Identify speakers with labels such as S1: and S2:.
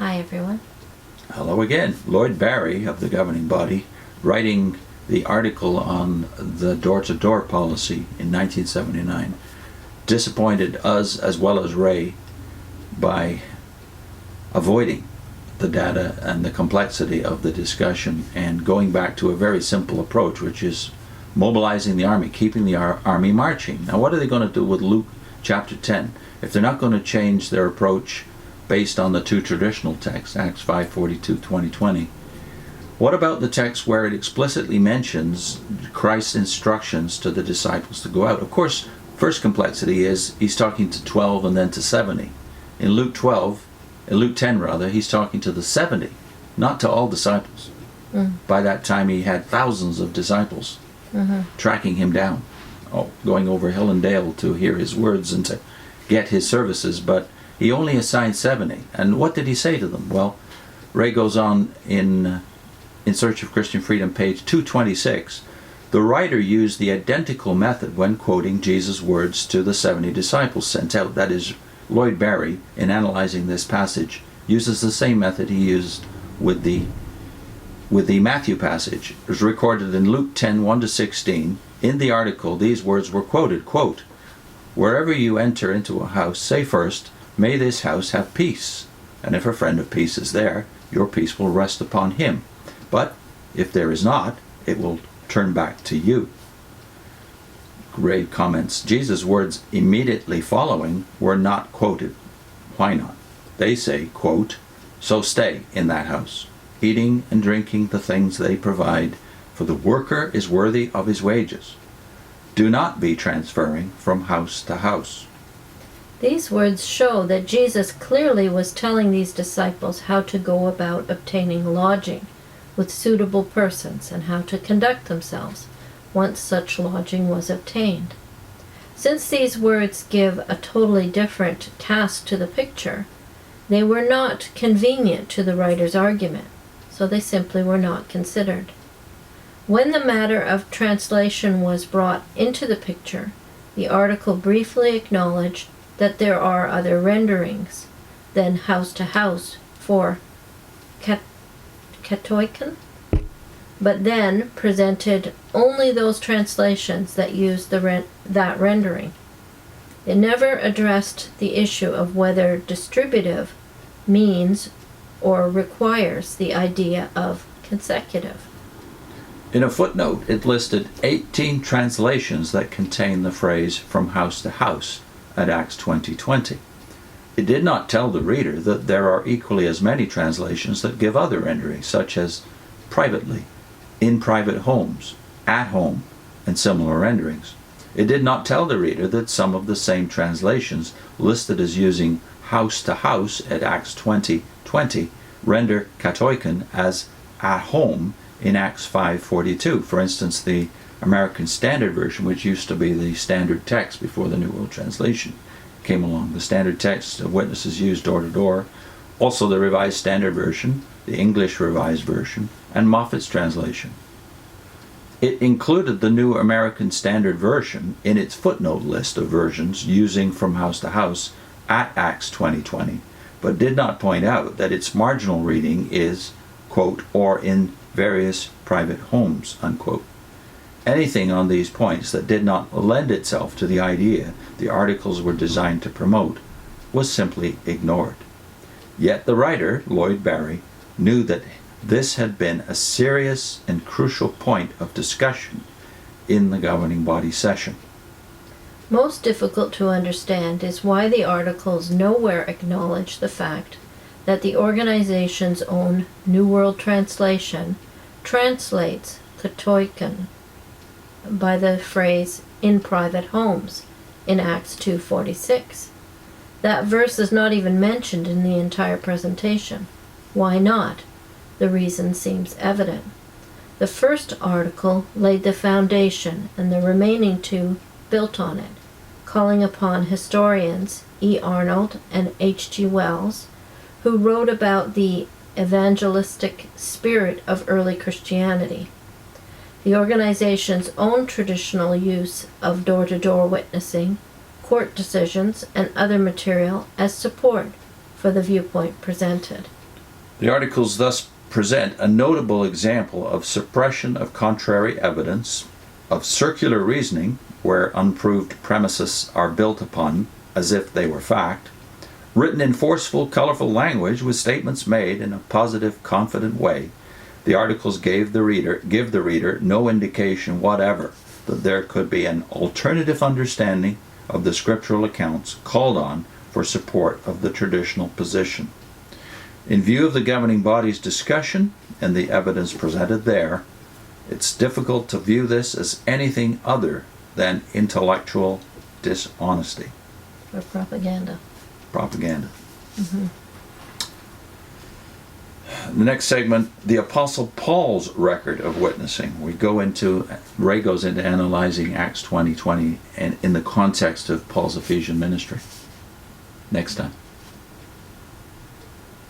S1: Hi, everyone.
S2: Hello again. Lloyd Barry of the Governing Body, writing the article on the door-to-door policy in 1979, disappointed us as well as Ray by avoiding the data and the complexity of the discussion and going back to a very simple approach, which is mobilizing the army, keeping the army marching. Now, what are they going to do with Luke chapter 10? If they're not going to change their approach based on the two traditional texts, Acts 5:42, 20:20, what about the text where it explicitly mentions Christ's instructions to the disciples to go out? Of course, first complexity is he's talking to 12 and then to 70. In Luke 10 he's talking to the 70, not to all disciples. By that time he had thousands of disciples tracking him down, going over hill and dale to hear his words and to get his services, but he only assigned 70. And what did he say to them? Well, Ray goes on in Search of Christian Freedom, page 226. The writer used the identical method when quoting Jesus' words to the 70 disciples sent out. That is, Lloyd Barry, in analyzing this passage, uses the same method he used with the Matthew passage. It was recorded in Luke 10, 1-16. In the article, these words were quoted, quote, "Wherever you enter into a house, say first, 'May this house have peace.' And if a friend of peace is there, your peace will rest upon him. But if there is not, it will turn back to you." Ray comments, Jesus' words immediately following were not quoted. Why not? They say, quote, "So stay in that house, eating and drinking the things they provide, for the worker is worthy of his wages. Do not be transferring from house to house."
S1: These words show that Jesus clearly was telling these disciples how to go about obtaining lodging with suitable persons and how to conduct themselves once such lodging was obtained. Since these words give a totally different task to the picture, they were not convenient to the writer's argument, so they simply were not considered. When the matter of translation was brought into the picture, the article briefly acknowledged that there are other renderings than house to house for katoiken, but then presented only those translations that used that rendering. It never addressed the issue of whether distributive means or requires the idea of consecutive.
S2: In a footnote, it listed 18 translations that contain the phrase "from house to house" at Acts 20:20. It did not tell the reader that there are equally as many translations that give other renderings, such as privately, in private homes, at home, and similar renderings. It did not tell the reader that some of the same translations listed as using house to house at Acts 20:20 render katoiken as at home in Acts 5:42. For instance, the American Standard Version, which used to be the standard text before the New World Translation came along. The standard text of witnesses used door to door. Also the Revised Standard Version, the English Revised Version, and Moffat's translation. It included the New American Standard Version in its footnote list of versions using from house to house at Acts 20:20, but did not point out that its marginal reading is, quote, "or in various private homes," unquote. Anything on these points that did not lend itself to the idea the articles were designed to promote was simply ignored. Yet the writer, Lloyd Barry, knew that this had been a serious and crucial point of discussion in the governing body session.
S1: Most difficult to understand is why the articles nowhere acknowledge the fact that the organization's own New World Translation translates katoiken by the phrase "in private homes" in Acts 2:46. That verse is not even mentioned in the entire presentation. Why not? The reason seems evident. The first article laid the foundation, and the remaining two built on it, calling upon historians E. Arnold and H.G. Wells, who wrote about the evangelistic spirit of early Christianity. The organization's own traditional use of door-to-door witnessing, court decisions, and other material as support for the viewpoint presented.
S2: The articles thus present a notable example of suppression of contrary evidence, of circular reasoning, where unproved premises are built upon as if they were fact, written in forceful, colorful language with statements made in a positive, confident way. The articles give the reader no indication whatever that there could be an alternative understanding of the scriptural accounts called on for support of the traditional position. In view of the governing body's discussion and the evidence presented there, it's difficult to view this as anything other than intellectual dishonesty.
S1: Or propaganda.
S2: Propaganda. The next segment, the Apostle Paul's record of witnessing. Ray goes into analyzing Acts 20:20 and in the context of Paul's Ephesian ministry. Next time.